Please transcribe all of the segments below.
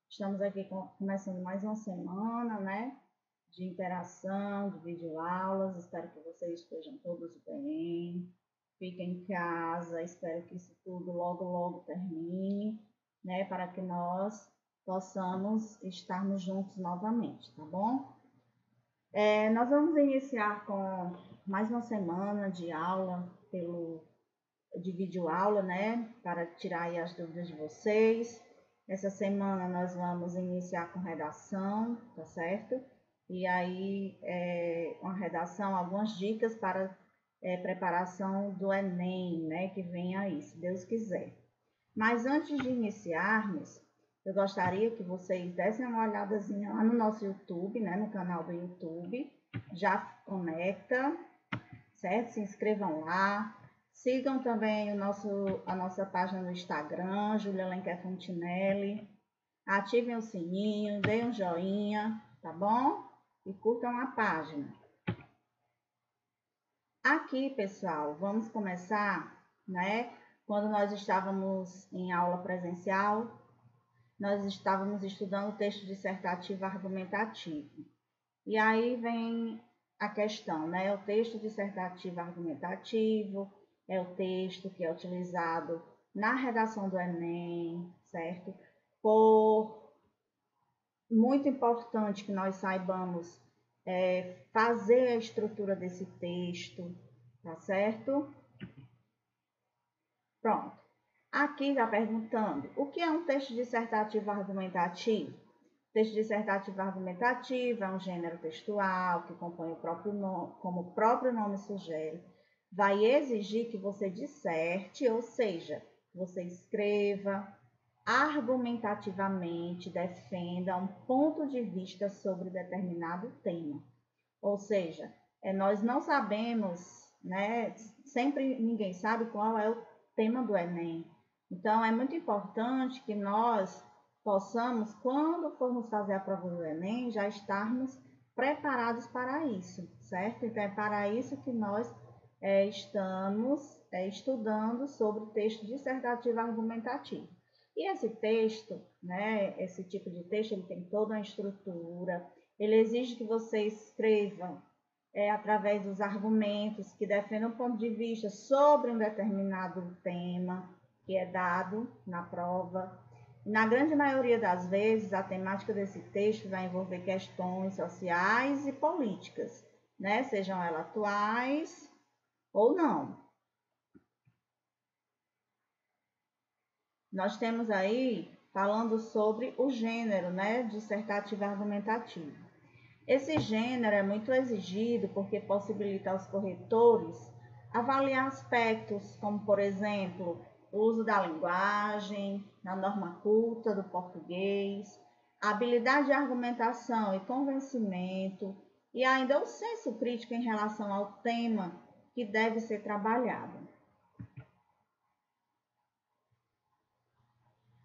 Estamos aqui começando mais uma semana, né, de interação, de videoaulas. Espero que vocês estejam todos bem. Fiquem em casa. Espero que isso tudo logo termine, né, para que nós possamos estarmos juntos novamente, tá bom? Nós vamos iniciar com mais uma semana de aula de videoaula, né, para tirar aí as dúvidas de vocês. Essa semana nós vamos iniciar com redação, tá certo? E aí, uma redação, algumas dicas para preparação do Enem, né, que vem aí, se Deus quiser. Mas antes de iniciarmos, eu gostaria que vocês dessem uma olhadazinha lá no nosso YouTube, né, no canal do YouTube. Já conecta, certo? Se inscrevam lá. Sigam também a nossa página no Instagram, Júlia Alencar Fontinelli. Ativem o sininho, deem um joinha, tá bom? E curtam a página. Aqui, pessoal, vamos começar, né? Quando nós estávamos em aula presencial, nós estávamos estudando o texto dissertativo argumentativo. E aí vem a questão, né? O texto dissertativo argumentativo é o texto que é utilizado na redação do Enem, certo? Muito importante que nós saibamos fazer a estrutura desse texto, tá certo? Pronto. Aqui já perguntando, o que é um texto dissertativo argumentativo? Texto dissertativo argumentativo é um gênero textual que compõe o próprio nome, como o próprio nome sugere, vai exigir que você disserte, ou seja, você escreva argumentativamente, defenda um ponto de vista sobre determinado tema. Ou seja, nós não sabemos, né? Sempre ninguém sabe qual é o tema do Enem. Então, é muito importante que nós possamos, quando formos fazer a prova do Enem, já estarmos preparados para isso, certo? Então, é para isso que nós estamos estudando sobre o texto dissertativo argumentativo. E esse texto, né, esse tipo de texto, ele tem toda uma estrutura, ele exige que você escreva através dos argumentos que defendam um ponto de vista sobre um determinado tema que é dado na prova. Na grande maioria das vezes, a temática desse texto vai envolver questões sociais e políticas, né? Sejam elas atuais ou não. Nós temos aí falando sobre o gênero, né, dissertativo argumentativo. Esse gênero é muito exigido porque possibilita aos corretores avaliar aspectos como, por exemplo, o uso da linguagem, a norma culta do português, a habilidade de argumentação e convencimento e ainda o senso crítico em relação ao tema que deve ser trabalhado.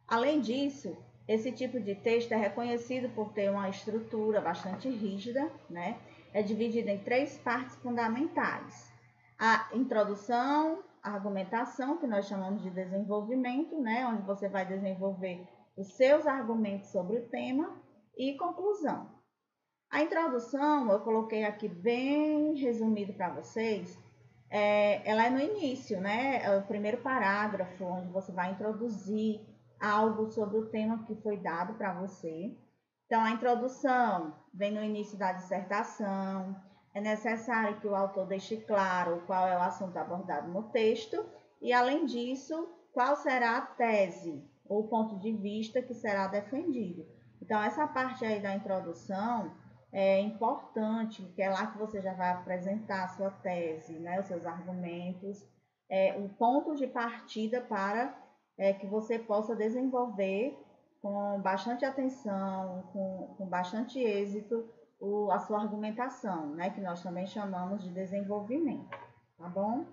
Além disso, esse tipo de texto é reconhecido por ter uma estrutura bastante rígida, né? É dividido em 3 partes fundamentais. A introdução, a argumentação, que nós chamamos de desenvolvimento, né? Onde você vai desenvolver os seus argumentos sobre o tema, e conclusão. A introdução, eu coloquei aqui bem resumido para vocês, ela é no início, né? É o primeiro parágrafo, onde você vai introduzir algo sobre o tema que foi dado para você. Então, a introdução vem no início da dissertação. É necessário que o autor deixe claro qual é o assunto abordado no texto e, além disso, qual será a tese ou ponto de vista que será defendido. Então, essa parte aí da introdução é importante, porque é lá que você já vai apresentar a sua tese, né, os seus argumentos, um ponto de partida para que você possa desenvolver com bastante atenção, com bastante êxito, a sua argumentação, né? Que nós também chamamos de desenvolvimento, tá bom?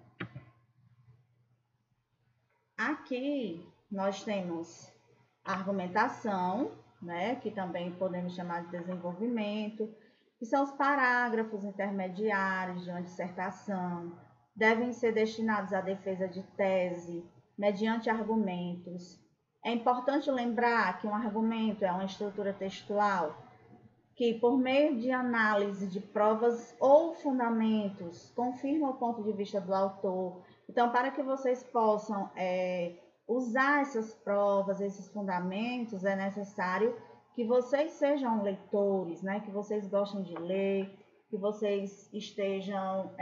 Aqui nós temos a argumentação, né? Que também podemos chamar de desenvolvimento, que são os parágrafos intermediários de uma dissertação, devem ser destinados à defesa de tese, mediante argumentos. É importante lembrar que um argumento é uma estrutura textual que, por meio de análise de provas ou fundamentos, confirma o ponto de vista do autor. Então, para que vocês possam usar essas provas, esses fundamentos, é necessário que vocês sejam leitores, né? Que vocês gostem de ler, que vocês estejam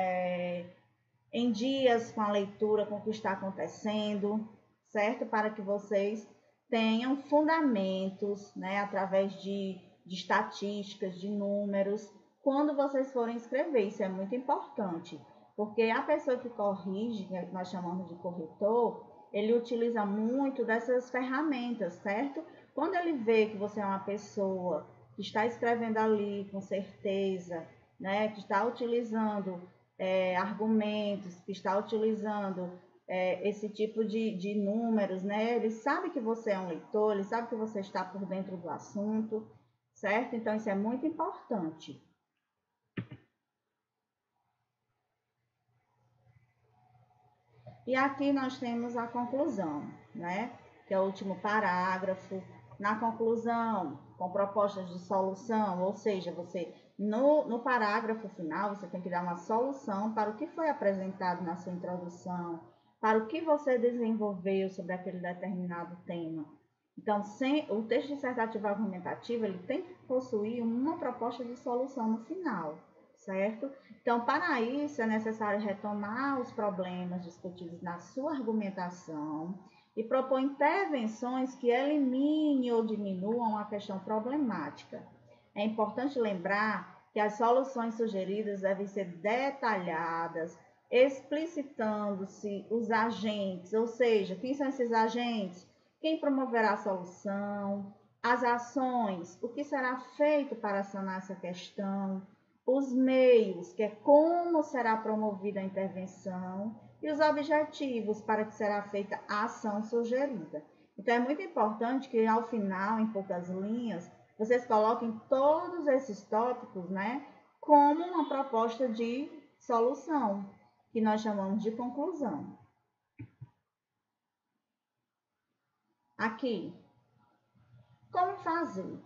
em dias com a leitura, com o que está acontecendo, certo? Para que vocês tenham fundamentos, né? Através de estatísticas, de números, quando vocês forem escrever. Isso é muito importante, porque a pessoa que corrige, que nós chamamos de corretor, ele utiliza muito dessas ferramentas, certo? Quando ele vê que você é uma pessoa que está escrevendo ali com certeza, né, que está utilizando argumentos, que está utilizando esse tipo de números, né? Ele sabe que você é um leitor, ele sabe que você está por dentro do assunto, certo? Então, isso é muito importante. E aqui nós temos a conclusão, né? Que é o último parágrafo. Na conclusão, com propostas de solução, ou seja, você no parágrafo final, você tem que dar uma solução para o que foi apresentado na sua introdução, para o que você desenvolveu sobre aquele determinado tema. Então, o texto dissertativo argumentativo, ele tem que possuir uma proposta de solução no final, certo? Então, para isso, é necessário retomar os problemas discutidos na sua argumentação e propor intervenções que eliminem ou diminuam a questão problemática. É importante lembrar que as soluções sugeridas devem ser detalhadas, explicitando-se os agentes, ou seja, quem são esses agentes? Quem promoverá a solução, as ações, o que será feito para sanar essa questão, os meios, que é como será promovida a intervenção, e os objetivos para que será feita a ação sugerida. Então, é muito importante que, ao final, em poucas linhas, vocês coloquem todos esses tópicos, né, como uma proposta de solução, que nós chamamos de conclusão. Aqui, como fazer?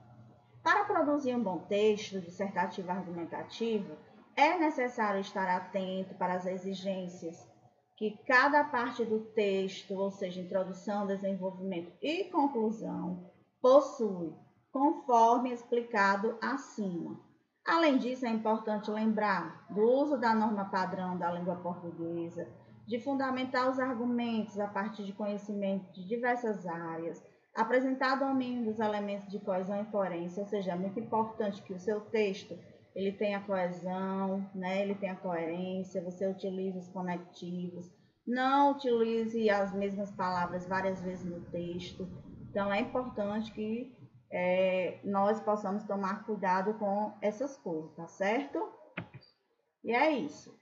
Para produzir um bom texto dissertativo argumentativo, é necessário estar atento para as exigências que cada parte do texto, ou seja, introdução, desenvolvimento e conclusão, possui, conforme explicado acima. Além disso, é importante lembrar do uso da norma padrão da língua portuguesa, de fundamentar os argumentos a partir de conhecimento de diversas áreas, apresentar domínio dos elementos de coesão e coerência, ou seja, é muito importante que o seu texto ele tenha coesão, né? Ele tenha coerência, você utilize os conectivos, não utilize as mesmas palavras várias vezes no texto. Então, é importante que nós possamos tomar cuidado com essas coisas, tá certo? E é isso.